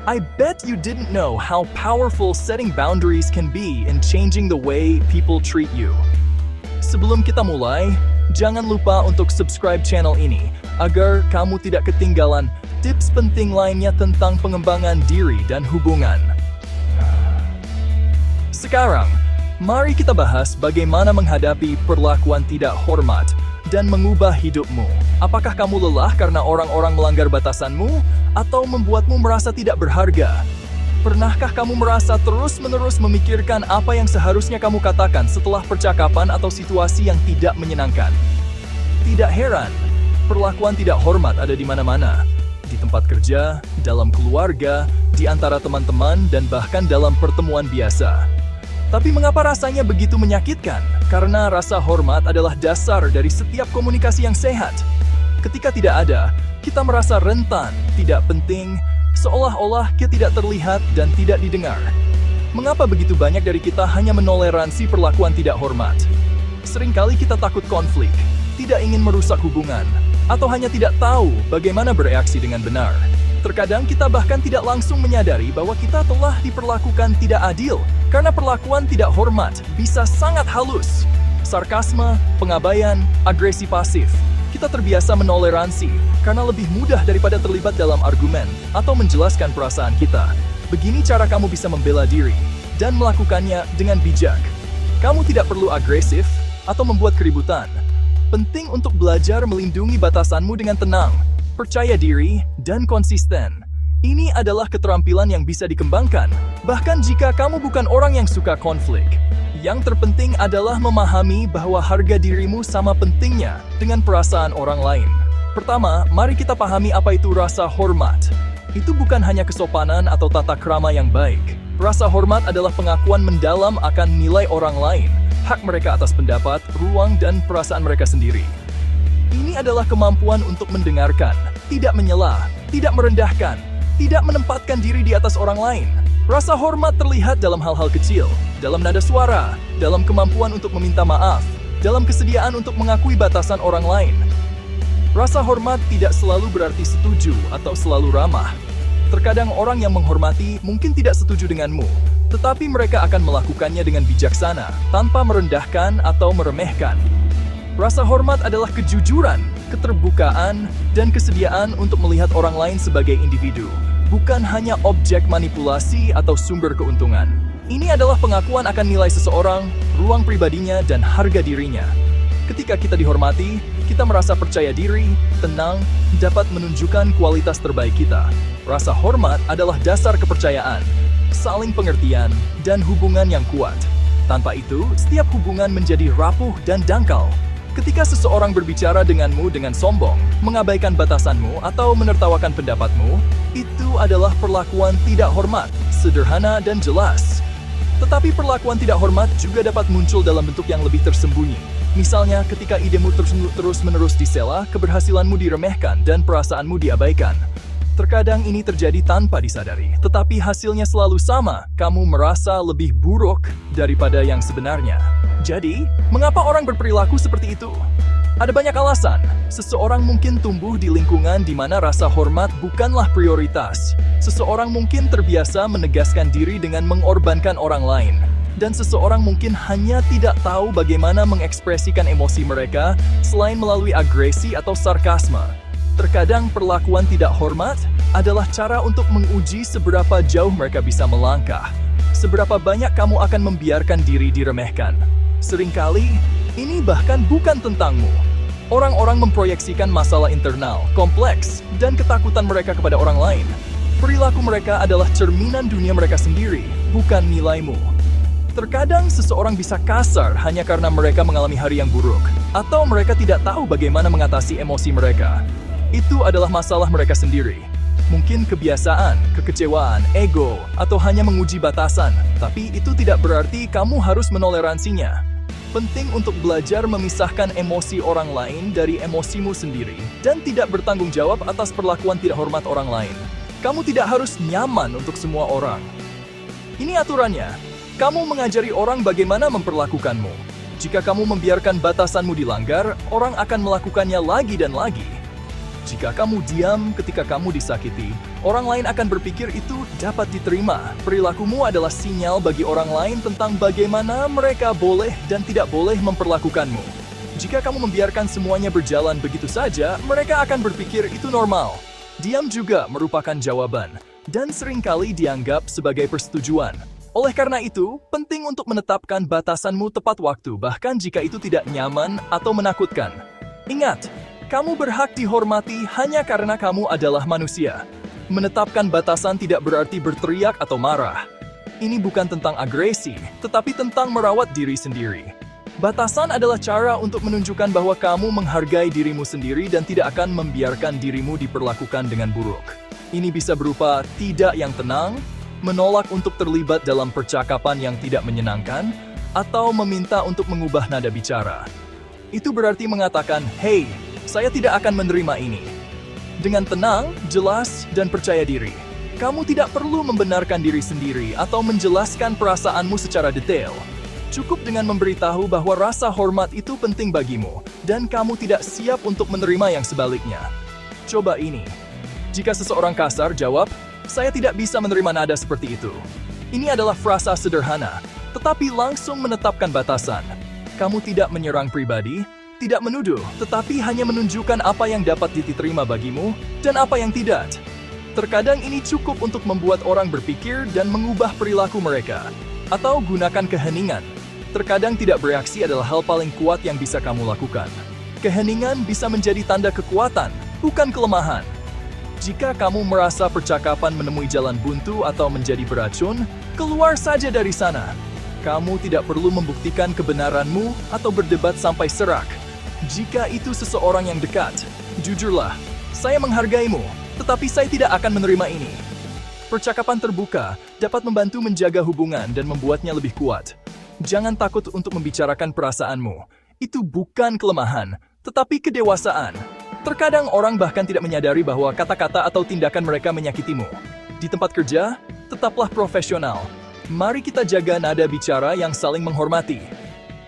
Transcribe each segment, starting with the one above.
I bet you didn't know how powerful setting boundaries can be in changing the way people treat you. Sebelum kita mulai, jangan lupa untuk subscribe channel ini agar kamu tidak ketinggalan tips penting lainnya tentang pengembangan diri dan hubungan. Sekarang, mari kita bahas bagaimana menghadapi perlakuan tidak hormat dan mengubah hidupmu. Apakah kamu lelah karena orang-orang melanggar batasanmu atau membuatmu merasa tidak berharga? Pernahkah kamu merasa terus-menerus memikirkan apa yang seharusnya kamu katakan setelah percakapan atau situasi yang tidak menyenangkan? Tidak heran, perlakuan tidak hormat ada di mana-mana. Di tempat kerja, dalam keluarga, di antara teman-teman, dan bahkan dalam pertemuan biasa. Tapi mengapa rasanya begitu menyakitkan? Karena rasa hormat adalah dasar dari setiap komunikasi yang sehat. Ketika tidak ada, kita merasa rentan, tidak penting, seolah-olah kita tidak terlihat dan tidak didengar. Mengapa begitu banyak dari kita hanya menoleransi perlakuan tidak hormat? Seringkali kita takut konflik, tidak ingin merusak hubungan, atau hanya tidak tahu bagaimana bereaksi dengan benar. Terkadang kita bahkan tidak langsung menyadari bahwa kita telah diperlakukan tidak adil, karena perlakuan tidak hormat bisa sangat halus. Sarkasme, pengabaian, agresi pasif. Kita terbiasa menoleransi karena lebih mudah daripada terlibat dalam argumen atau menjelaskan perasaan kita. Begini cara kamu bisa membela diri dan melakukannya dengan bijak. Kamu tidak perlu agresif atau membuat keributan. Penting untuk belajar melindungi batasanmu dengan tenang, percaya diri, dan konsisten. Ini adalah keterampilan yang bisa dikembangkan, bahkan jika kamu bukan orang yang suka konflik. Yang terpenting adalah memahami bahwa harga dirimu sama pentingnya dengan perasaan orang lain. Pertama, mari kita pahami apa itu rasa hormat. Itu bukan hanya kesopanan atau tata krama yang baik. Rasa hormat adalah pengakuan mendalam akan nilai orang lain, hak mereka atas pendapat, ruang, dan perasaan mereka sendiri. Ini adalah kemampuan untuk mendengarkan, tidak menyela, tidak merendahkan, tidak menempatkan diri di atas orang lain. Rasa hormat terlihat dalam hal-hal kecil, dalam nada suara, dalam kemampuan untuk meminta maaf, dalam kesediaan untuk mengakui batasan orang lain. Rasa hormat tidak selalu berarti setuju atau selalu ramah. Terkadang orang yang menghormati mungkin tidak setuju denganmu, tetapi mereka akan melakukannya dengan bijaksana, tanpa merendahkan atau meremehkan. Rasa hormat adalah kejujuran, keterbukaan, dan kesediaan untuk melihat orang lain sebagai individu, bukan hanya objek manipulasi atau sumber keuntungan. Ini adalah pengakuan akan nilai seseorang, ruang pribadinya, dan harga dirinya. Ketika kita dihormati, kita merasa percaya diri, tenang, dapat menunjukkan kualitas terbaik kita. Rasa hormat adalah dasar kepercayaan, saling pengertian, dan hubungan yang kuat. Tanpa itu, setiap hubungan menjadi rapuh dan dangkal. Ketika seseorang berbicara denganmu dengan sombong, mengabaikan batasanmu, atau menertawakan pendapatmu, itu adalah perlakuan tidak hormat, sederhana dan jelas. Tetapi perlakuan tidak hormat juga dapat muncul dalam bentuk yang lebih tersembunyi. Misalnya, ketika idemu terus-menerus disela, keberhasilanmu diremehkan, dan perasaanmu diabaikan. Terkadang ini terjadi tanpa disadari, tetapi hasilnya selalu sama, kamu merasa lebih buruk daripada yang sebenarnya. Jadi, mengapa orang berperilaku seperti itu? Ada banyak alasan. Seseorang mungkin tumbuh di lingkungan di mana rasa hormat bukanlah prioritas. Seseorang mungkin terbiasa menegaskan diri dengan mengorbankan orang lain. Dan seseorang mungkin hanya tidak tahu bagaimana mengekspresikan emosi mereka selain melalui agresi atau sarkasme. Terkadang perlakuan tidak hormat adalah cara untuk menguji seberapa jauh mereka bisa melangkah. Seberapa banyak kamu akan membiarkan diri diremehkan. Seringkali, ini bahkan bukan tentangmu. Orang-orang memproyeksikan masalah internal, kompleks, dan ketakutan mereka kepada orang lain. Perilaku mereka adalah cerminan dunia mereka sendiri, bukan nilaimu. Terkadang seseorang bisa kasar hanya karena mereka mengalami hari yang buruk, atau mereka tidak tahu bagaimana mengatasi emosi mereka. Itu adalah masalah mereka sendiri. Mungkin kebiasaan, kekecewaan, ego, atau hanya menguji batasan, tapi itu tidak berarti kamu harus menoleransinya. Penting untuk belajar memisahkan emosi orang lain dari emosimu sendiri, dan tidak bertanggung jawab atas perlakuan tidak hormat orang lain. Kamu tidak harus nyaman untuk semua orang. Ini aturannya. Kamu mengajari orang bagaimana memperlakukanmu. Jika kamu membiarkan batasanmu dilanggar, orang akan melakukannya lagi dan lagi. Jika kamu diam ketika kamu disakiti, orang lain akan berpikir itu dapat diterima. Perilakumu adalah sinyal bagi orang lain tentang bagaimana mereka boleh dan tidak boleh memperlakukanmu. Jika kamu membiarkan semuanya berjalan begitu saja, mereka akan berpikir itu normal. Diam juga merupakan jawaban, dan seringkali dianggap sebagai persetujuan. Oleh karena itu, penting untuk menetapkan batasanmu tepat waktu, bahkan jika itu tidak nyaman atau menakutkan. Ingat, kamu berhak dihormati hanya karena kamu adalah manusia. Menetapkan batasan tidak berarti berteriak atau marah. Ini bukan tentang agresi, tetapi tentang merawat diri sendiri. Batasan adalah cara untuk menunjukkan bahwa kamu menghargai dirimu sendiri dan tidak akan membiarkan dirimu diperlakukan dengan buruk. Ini bisa berupa tidak yang tenang, menolak untuk terlibat dalam percakapan yang tidak menyenangkan, atau meminta untuk mengubah nada bicara. Itu berarti mengatakan, "Hei, saya tidak akan menerima ini." Dengan tenang, jelas, dan percaya diri. Kamu tidak perlu membenarkan diri sendiri atau menjelaskan perasaanmu secara detail. Cukup dengan memberitahu bahwa rasa hormat itu penting bagimu, dan kamu tidak siap untuk menerima yang sebaliknya. Coba ini. Jika seseorang kasar jawab, "Saya tidak bisa menerima nada seperti itu." Ini adalah frasa sederhana, tetapi langsung menetapkan batasan. Kamu tidak menyerang pribadi, tidak menuduh, tetapi hanya menunjukkan apa yang dapat diterima bagimu dan apa yang tidak. Terkadang ini cukup untuk membuat orang berpikir dan mengubah perilaku mereka. Atau gunakan keheningan. Terkadang tidak bereaksi adalah hal paling kuat yang bisa kamu lakukan. Keheningan bisa menjadi tanda kekuatan, bukan kelemahan. Jika kamu merasa percakapan menemui jalan buntu atau menjadi beracun, keluar saja dari sana. Kamu tidak perlu membuktikan kebenaranmu atau berdebat sampai serak. Jika itu seseorang yang dekat, jujurlah, "Saya menghargaimu, tetapi saya tidak akan menerima ini." Percakapan terbuka dapat membantu menjaga hubungan dan membuatnya lebih kuat. Jangan takut untuk membicarakan perasaanmu. Itu bukan kelemahan, tetapi kedewasaan. Terkadang orang bahkan tidak menyadari bahwa kata-kata atau tindakan mereka menyakitimu. Di tempat kerja, tetaplah profesional. Mari kita jaga nada bicara yang saling menghormati.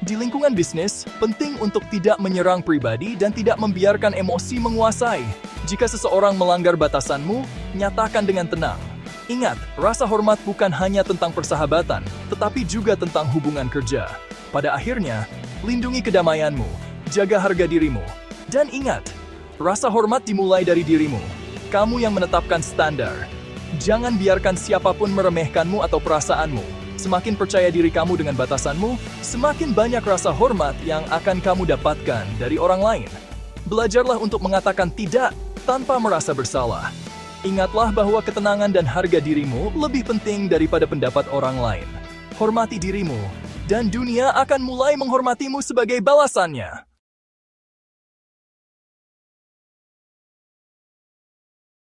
Di lingkungan bisnis, penting untuk tidak menyerang pribadi dan tidak membiarkan emosi menguasai. Jika seseorang melanggar batasanmu, nyatakan dengan tenang. Ingat, rasa hormat bukan hanya tentang persahabatan, tetapi juga tentang hubungan kerja. Pada akhirnya, lindungi kedamaianmu, jaga harga dirimu, dan ingat, rasa hormat dimulai dari dirimu. Kamu yang menetapkan standar. Jangan biarkan siapapun meremehkanmu atau perasaanmu. Semakin percaya diri kamu dengan batasanmu, semakin banyak rasa hormat yang akan kamu dapatkan dari orang lain. Belajarlah untuk mengatakan tidak tanpa merasa bersalah. Ingatlah bahwa ketenangan dan harga dirimu lebih penting daripada pendapat orang lain. Hormati dirimu, dan dunia akan mulai menghormatimu sebagai balasannya.